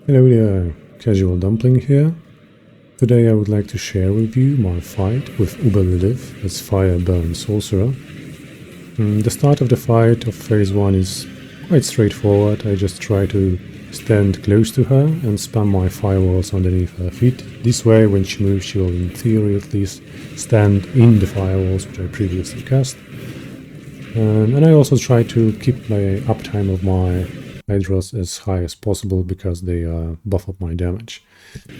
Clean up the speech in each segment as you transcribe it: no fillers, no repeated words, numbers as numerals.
Hello there, Casual Dumpling here. Today I would like to share with you my fight with Uber Lilith as Fire-Burn Sorcerer. The start of the fight of phase 1 is quite straightforward. I just try to stand close to her and spam my firewalls underneath her feet. This way, when she moves, she will in theory at least stand in the firewalls which I previously cast. And I also try to keep my uptime of my Hydras as high as possible because they buff up my damage.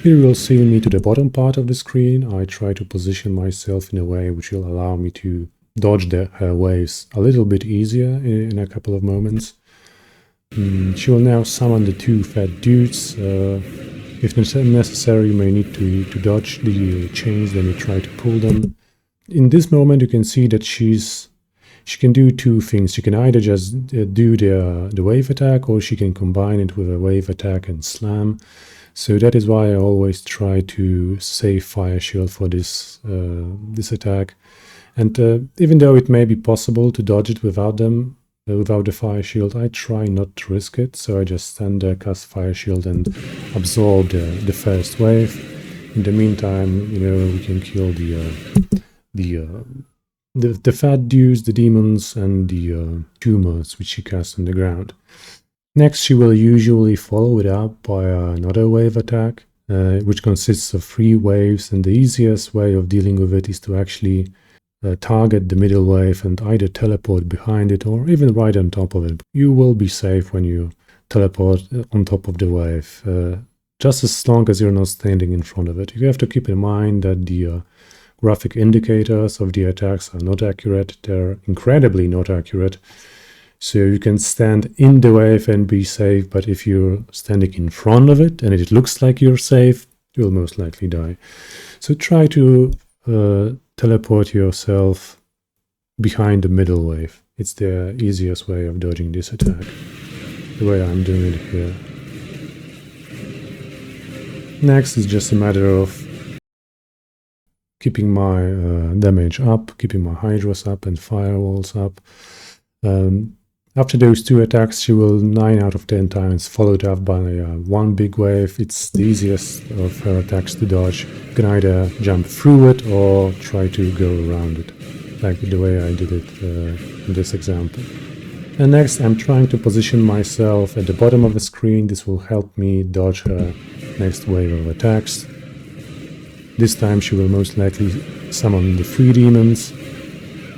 Here you will see me to the bottom part of the screen. I try to position myself in a way which will allow me to dodge her waves a little bit easier in a couple of moments. She will now summon the two fat dudes. If necessary, you may need to dodge the chains, then you try to pull them. In this moment you can see that she can do two things. She can either just do the wave attack, or she can combine it with a wave attack and slam. So that is why I always try to save Fire Shield for this attack. And even though it may be possible to dodge it without them, without the Fire Shield, I try not to risk it. So I just stand there, cast Fire Shield and absorb the first wave. In the meantime, we can kill the fat dudes, the demons, and the tumors which she casts on the ground. Next, she will usually follow it up by another wave attack, which consists of 3 waves, and the easiest way of dealing with it is to actually target the middle wave and either teleport behind it or even right on top of it. You will be safe when you teleport on top of the wave, just as long as you're not standing in front of it. You have to keep in mind that the graphic indicators of the attacks are not accurate. They're incredibly not accurate. So you can stand in the wave and be safe, but if you're standing in front of it and it looks like you're safe, you'll most likely die. So try to teleport yourself behind the middle wave. It's the easiest way of dodging this attack, the way I'm doing it here. Next is just a matter of keeping my damage up, keeping my Hydras up and firewalls up. After those 2 attacks, she will 9 out of 10 times followed up by one big wave. It's the easiest of her attacks to dodge. You can either jump through it or try to go around it, like the way I did it in this example. And next, I'm trying to position myself at the bottom of the screen. This will help me dodge her next wave of attacks. This time she will most likely summon the 3 demons,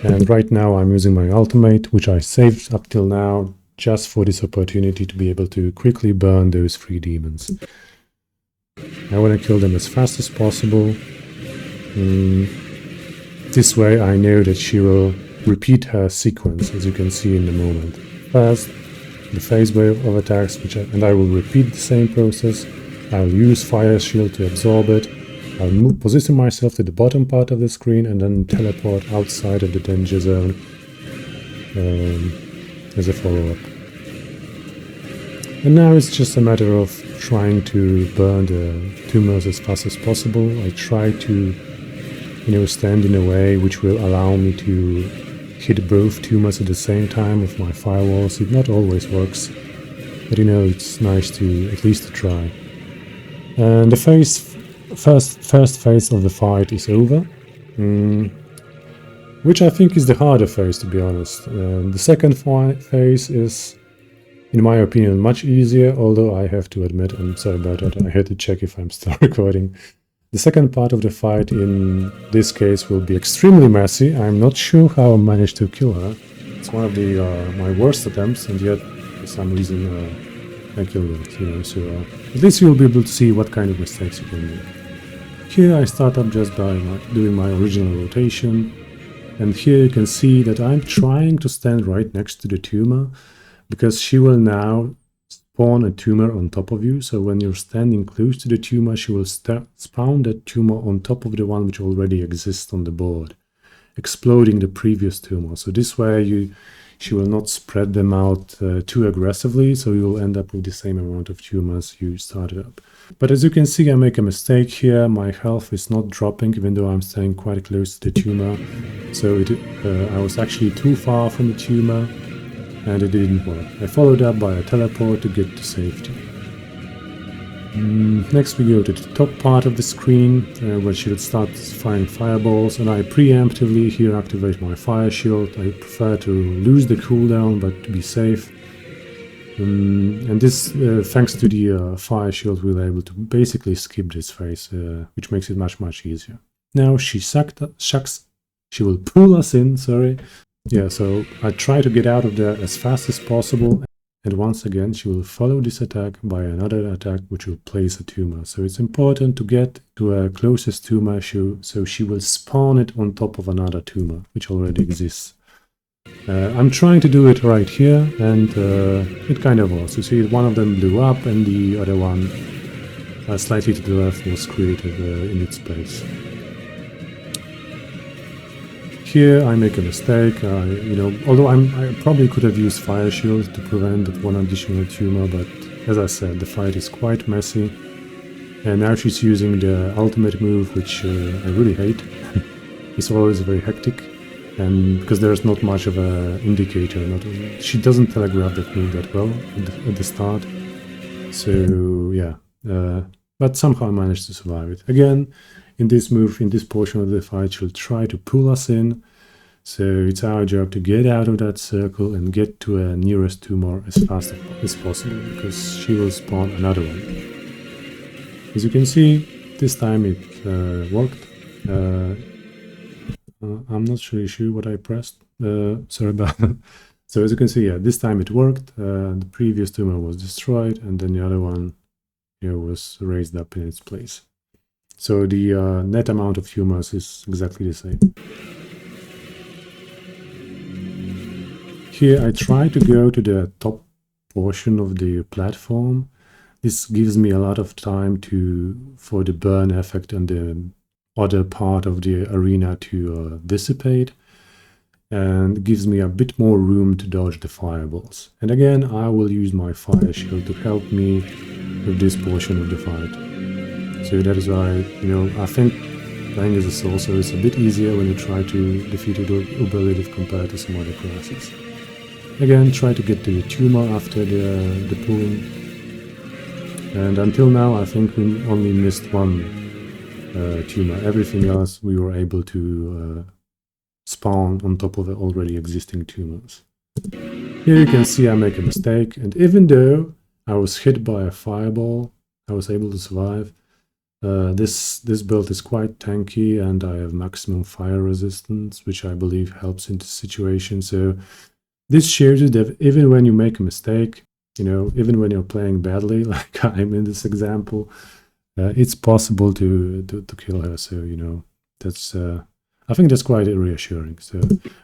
and right now I'm using my ultimate, which I saved up till now just for this opportunity to be able to quickly burn those 3 demons. I want to kill them as fast as possible. This way I know that she will repeat her sequence, as you can see in the moment. First, the phase wave of attacks, and I will repeat the same process. I'll use Fire Shield to absorb it. I'll position myself to the bottom part of the screen and then teleport outside of the danger zone as a follow-up. And now it's just a matter of trying to burn the tumors as fast as possible. I try to, stand in a way which will allow me to hit both tumors at the same time with my firewalls. It not always works, but it's nice to at least try. And the first phase of the fight is over, which I think is the harder phase, to be honest. The second phase is, in my opinion, much easier, although I have to admit, I'm sorry about that, I had to check if I'm still recording. The second part of the fight in this case will be extremely messy. I'm not sure how I managed to kill her. It's one of my worst attempts, and yet for some reason I killed it, so at least you'll be able to see what kind of mistakes you can make. Here I start up just by doing my original rotation, and here you can see that I'm trying to stand right next to the tumor, because she will now spawn a tumor on top of you. So when you're standing close to the tumor, she will spawn that tumor on top of the one which already exists on the board, exploding the previous tumor. So this way she will not spread them out too aggressively, so you'll end up with the same amount of tumors you started up. But as you can see, I make a mistake here. My health is not dropping, even though I'm staying quite close to the tumor. So I was actually too far from the tumor, and it didn't work. I followed up by a teleport to get to safety. Next we go to the top part of the screen, where she would start firing fireballs, and I preemptively here activate my fire shield. I prefer to lose the cooldown, but to be safe. And this, thanks to the fire shield, we're able to basically skip this phase, which makes it much easier. Now she she will pull us in, sorry. Yeah, so I try to get out of there as fast as possible. And once again, she will follow this attack by another attack, which will place a tumor. So it's important to get to her closest tumor, so she will spawn it on top of another tumor, which already exists. I'm trying to do it right here, and it kind of was. You see, one of them blew up, and the other one, slightly to the left, was created in its place. Here I make a mistake, you know, although I probably could have used fire shield to prevent that one additional tumor, but as I said, the fight is quite messy. And now she's using the ultimate move, which I really hate. It's always very hectic, and because there's not much of an indicator, she doesn't telegraph that move that well at the start. So yeah, but somehow I managed to survive it. Again, in this move, in this portion of the fight, she'll try to pull us in. So it's our job to get out of that circle and get to a nearest tumor as fast as possible, because she will spawn another one. As you can see, this time it worked. I'm not really sure what I pressed. Sorry about that. So as you can see, yeah, this time it worked. The previous tumor was destroyed, and then the other one here was raised up in its place. So the net amount of tumors is exactly the same. Here I try to go to the top portion of the platform. This gives me a lot of time for the burn effect and the other part of the arena to dissipate, and gives me a bit more room to dodge the fireballs. And again, I will use my fire shield to help me with this portion of the fight. So that is why, you know, I think playing as a sorcerer is a bit easier when you try to defeat Uber Lilith compared to some other classes. Again, try to get the tumor after the pulling. And until now, I think we only missed one tumor. Everything else we were able to spawn on top of the already existing tumors. Here you can see I make a mistake, and even though I was hit by a fireball, I was able to survive. This build is quite tanky, and I have maximum fire resistance, which I believe helps in this situation. So this shows you that even when you make a mistake, you know, even when you're playing badly, like I'm in this example, it's possible to kill her. So, you know, that's I think that's quite reassuring. So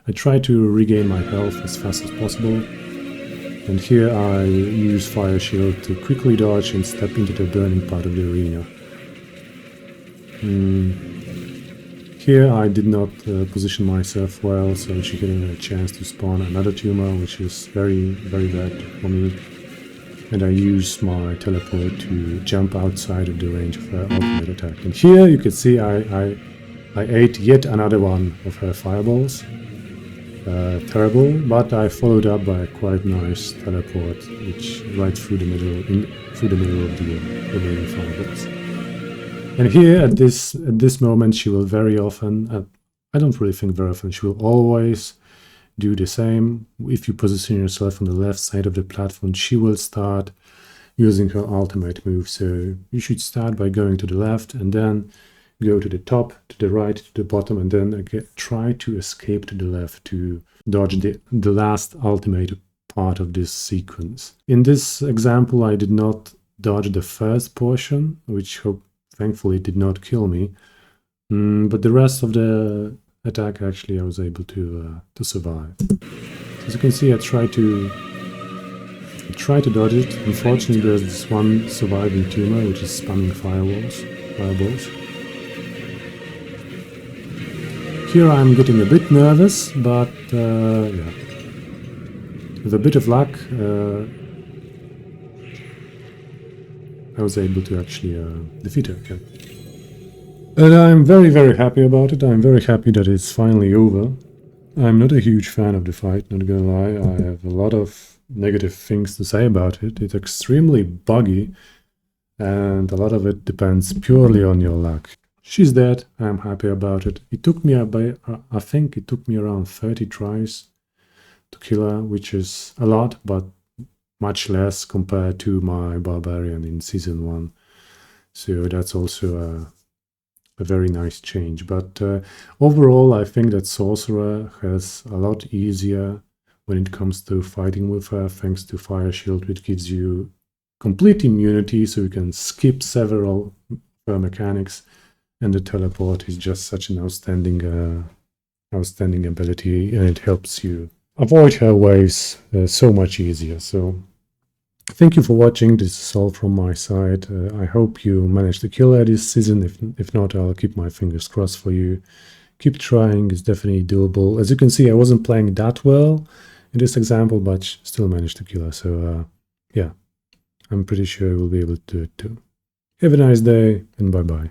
I try to regain my health as fast as possible. And here I use fire shield to quickly dodge and step into the burning part of the arena. Here I did not position myself well, so she didn't have a chance to spawn another tumor, which is very bad for me. And I use my teleport to jump outside of the range of her ultimate attack. And here you can see I ate yet another one of her fireballs. Terrible, but I followed up by a quite nice teleport, which right through the middle of the remaining fireballs. And here at this moment, she will very often, I don't really think very often, she will always do the same. If you position yourself on the left side of the platform, she will start using her ultimate move. So you should start by going to the left, and then go to the top, to the right, to the bottom, and then again, try to escape to the left to dodge the last ultimate part of this sequence. In this example, I did not dodge the first portion, which thankfully did not kill me, but the rest of the attack actually I was able to survive. So as you can see, I try to dodge it. Unfortunately, there's this one surviving tumor which is spamming fireballs. Here I'm getting a bit nervous, but yeah, with a bit of luck, I was able to actually defeat her. Okay. And I'm very happy about it. I'm very happy that it's finally over. I'm not a huge fan of the fight, not gonna lie. I have a lot of negative things to say about it. It's extremely buggy. and a lot of it depends purely on your luck. She's dead. I'm happy about it. It took me I think it took me around 30 tries to kill her, which is a lot, but much less compared to my barbarian in season 1. So that's also a very nice change. But overall, I think that Sorcerer has a lot easier when it comes to fighting with her, thanks to Fire Shield, which gives you complete immunity, so you can skip several mechanics, and the teleport is just such an outstanding ability, and it helps you avoid her waves so much easier. So thank you for watching. This is all from my side. I hope you managed to kill her this season. If not, I'll keep my fingers crossed for you. Keep trying, it's definitely doable. As you can see, I wasn't playing that well in this example, but still managed to kill her. So yeah, I'm pretty sure we'll be able to do it too. Have a nice day, and bye-bye.